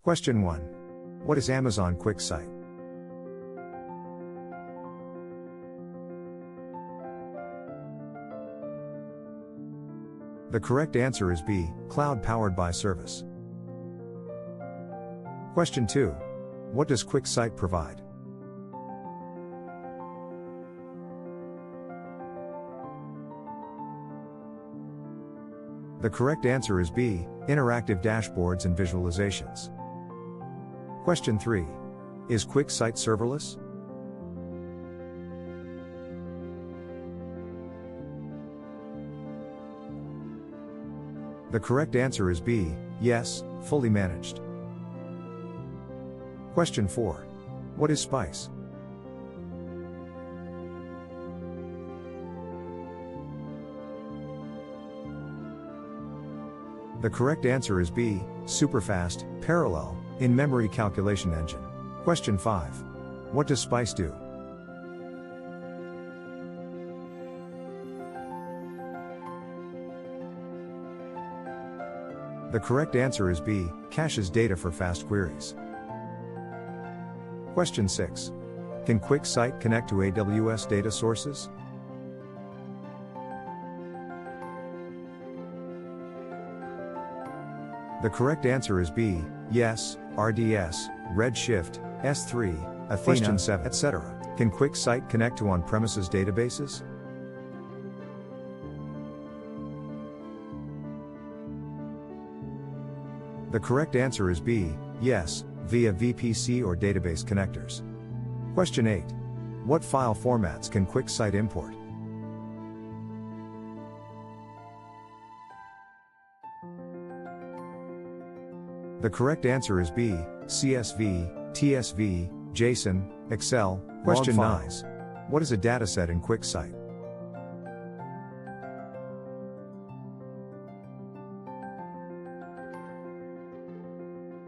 Question 1. What is Amazon QuickSight? The correct answer is B, Cloud Powered by Service. Question 2. What does QuickSight provide? The correct answer is B, Interactive Dashboards and Visualizations. Question 3. Is QuickSight serverless? The correct answer is B, yes, fully managed. Question 4. What is Spice? The correct answer is B, Superfast, Parallel, in-memory calculation engine. Question 5. What does Spice do? The correct answer is B, caches data for fast queries. Question 6. Can QuickSight connect to AWS data sources? The correct answer is B, yes, RDS, Redshift, S3, Athena, Question 7, etc. Can QuickSight connect to on-premises databases? The correct answer is B, yes, via VPC or database connectors. Question 8. What file formats can QuickSight import? The correct answer is B, CSV, TSV, JSON, Excel. Question 9. What is a dataset in QuickSight?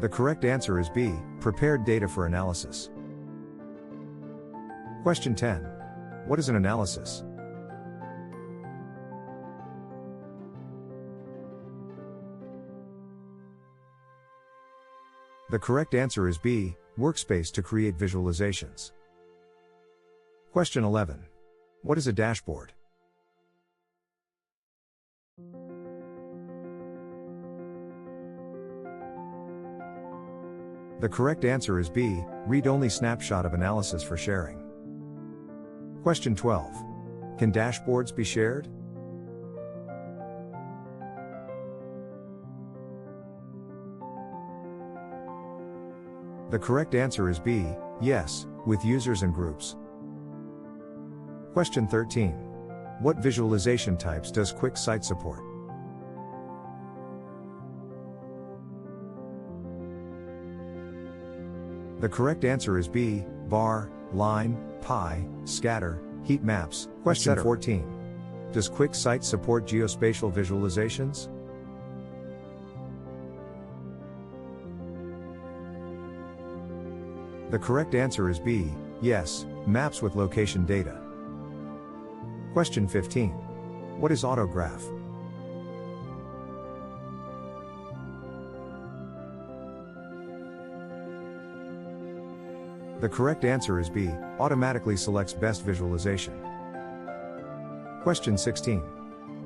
The correct answer is B, prepared data for analysis. Question 10. What is an analysis? The correct answer is B, workspace to create visualizations. Question 11. What is a dashboard? The correct answer is B, read-only snapshot of analysis for sharing. Question 12. Can dashboards be shared? The correct answer is B, yes, with users and groups. Question 13. What visualization types does QuickSight support? The correct answer is B, bar, line, pie, scatter, heat maps. Question 14. Does QuickSight support geospatial visualizations? The correct answer is B, yes, maps with location data. Question 15. What is autograph? The correct answer is B, automatically selects best visualization. Question 16.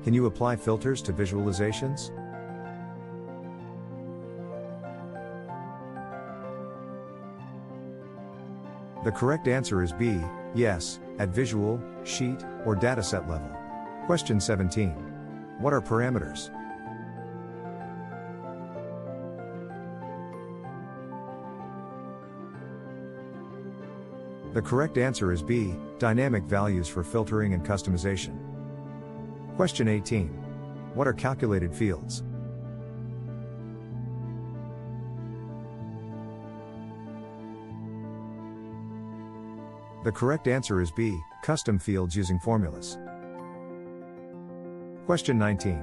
Can you apply filters to visualizations? The correct answer is B, yes, at visual, sheet, or dataset level. Question 17. What are parameters? The correct answer is B, dynamic values for filtering and customization. Question 18. What are calculated fields? The correct answer is B, custom fields using formulas. Question 19.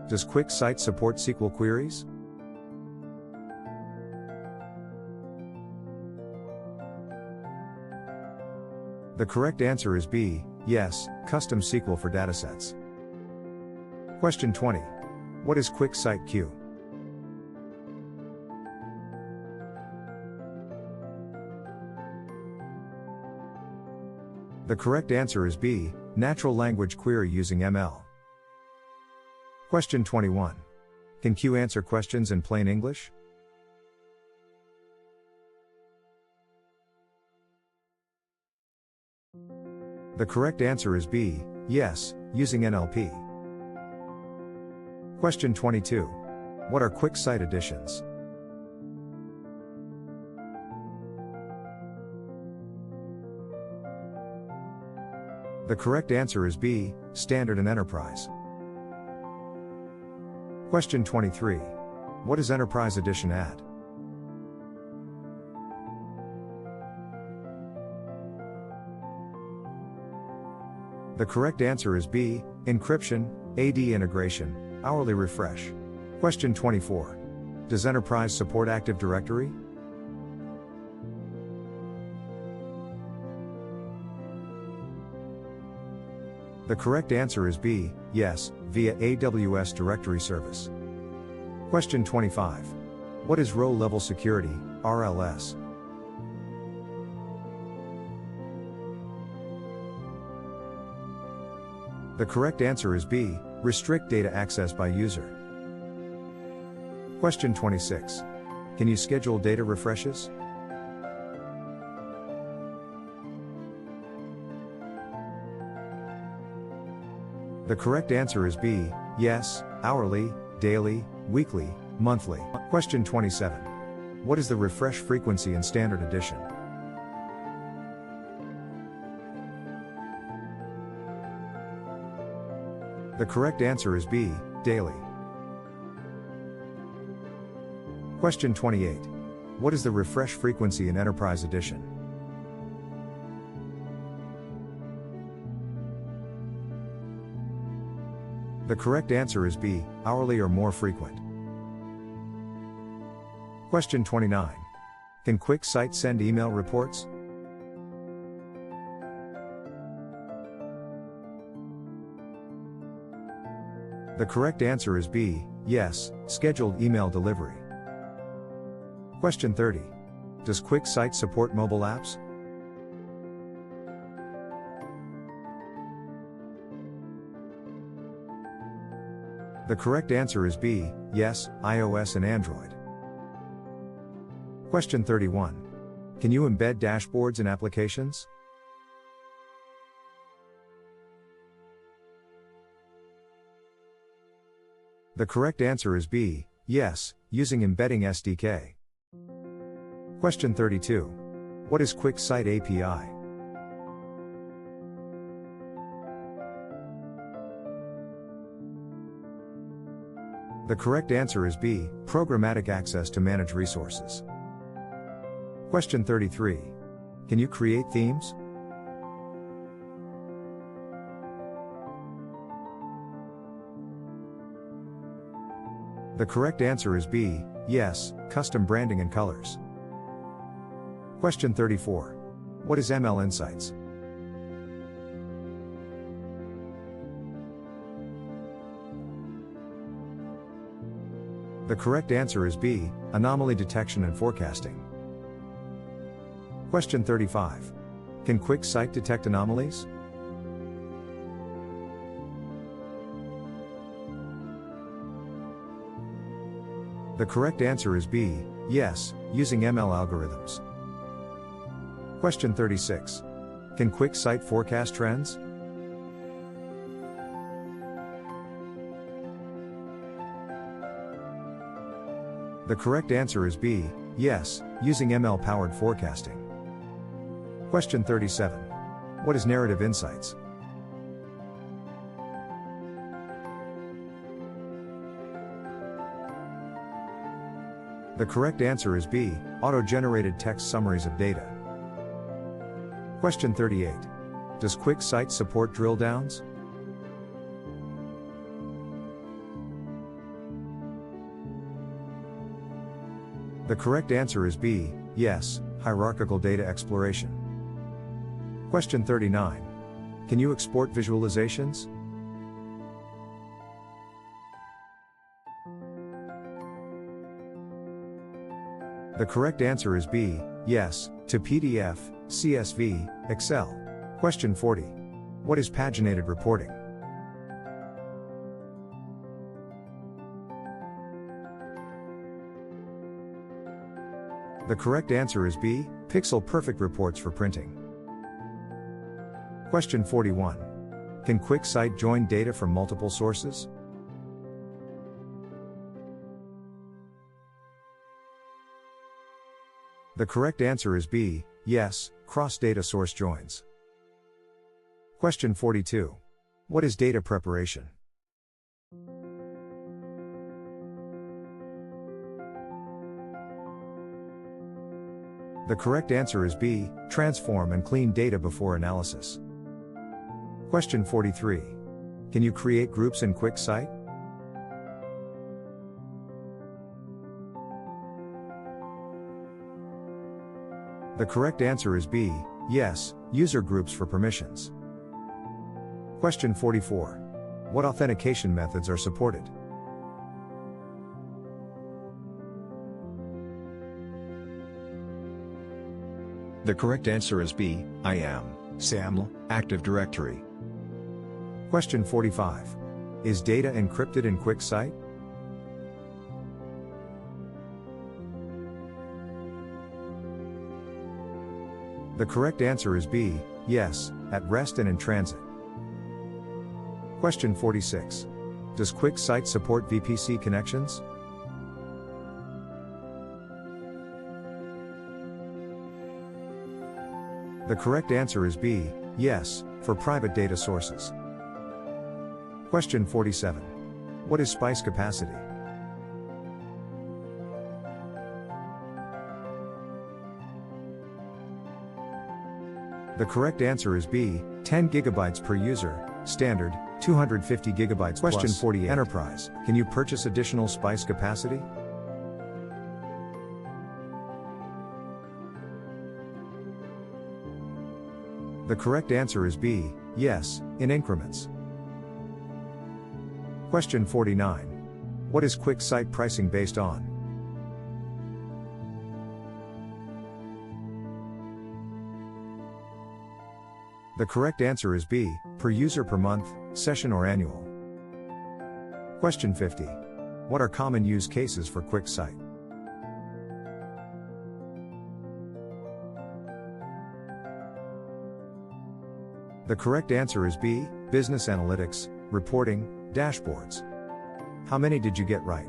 Does QuickSight support SQL queries? The correct answer is B, yes, custom SQL for datasets. Question 20. What is QuickSight Q? The correct answer is B, natural language query using ML. Question 21. Can Q answer questions in plain English? The correct answer is B, yes, using NLP. Question 22. What are QuickSight additions? The correct answer is B, standard and enterprise. Question 23. What does Enterprise Edition add? The correct answer is B, encryption, AD integration, hourly refresh. Question 24. Does Enterprise support Active Directory? The correct answer is B, yes, via AWS Directory Service. Question 25. What is Row Level Security, RLS? The correct answer is B, restrict data access by user. Question 26. Can you schedule data refreshes? The correct answer is B, yes, hourly, daily, weekly, monthly. Question 27. What is the refresh frequency in Standard Edition? The correct answer is B, daily. Question 28. What is the refresh frequency in Enterprise Edition? The correct answer is B, hourly or more frequent. Question 29. Can QuickSight send email reports? The correct answer is B, yes, scheduled email delivery. Question 30. Does QuickSight support mobile apps? The correct answer is B, yes, iOS and Android. Question 31. Can you embed dashboards in applications? The correct answer is B, yes, using Embedding SDK. Question 32. What is QuickSight API? The correct answer is B, programmatic access to manage resources. Question 33. Can you create themes? The correct answer is B, yes, custom branding and colors. Question 34. What is ML Insights? The correct answer is B, anomaly detection and forecasting. Question 35. Can QuickSight detect anomalies? The correct answer is B, yes, using ML algorithms. Question 36. Can QuickSight forecast trends? The correct answer is B, yes, using ML-powered forecasting. Question 37. What is Narrative Insights? The correct answer is B, auto-generated text summaries of data. Question 38. Does QuickSight support drill downs? The correct answer is B, yes, hierarchical data exploration. Question 39. Can you export visualizations? The correct answer is B, yes, to PDF, CSV, Excel. Question 40. What is paginated reporting? The correct answer is B, pixel-perfect reports for printing. Question 41. Can QuickSight join data from multiple sources? The correct answer is B, yes, cross-data source joins. Question 42. What is data preparation? The correct answer is B, transform and clean data before analysis. Question 43. Can you create groups in QuickSight? The correct answer is B, yes, user groups for permissions. Question 44. What authentication methods are supported? The correct answer is B, IAM, SAML, Active Directory. Question 45. Is data encrypted in QuickSight? The correct answer is B, yes, at rest and in transit. Question 46. Does QuickSight support VPC connections? The correct answer is B, yes, for private data sources. Question 47. What is SPICE capacity? The correct answer is B, 10 gigabytes per user, standard, 250 gigabytes plus. Question 48. Enterprise, can you purchase additional SPICE capacity? The correct answer is B, yes, in increments. Question 49. What is QuickSight pricing based on? The correct answer is B, per user per month, session or annual. Question 50. What are common use cases for QuickSight? The correct answer is B, business analytics, reporting, dashboards. How many did you get right?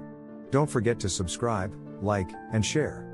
Don't forget to subscribe, like, and share.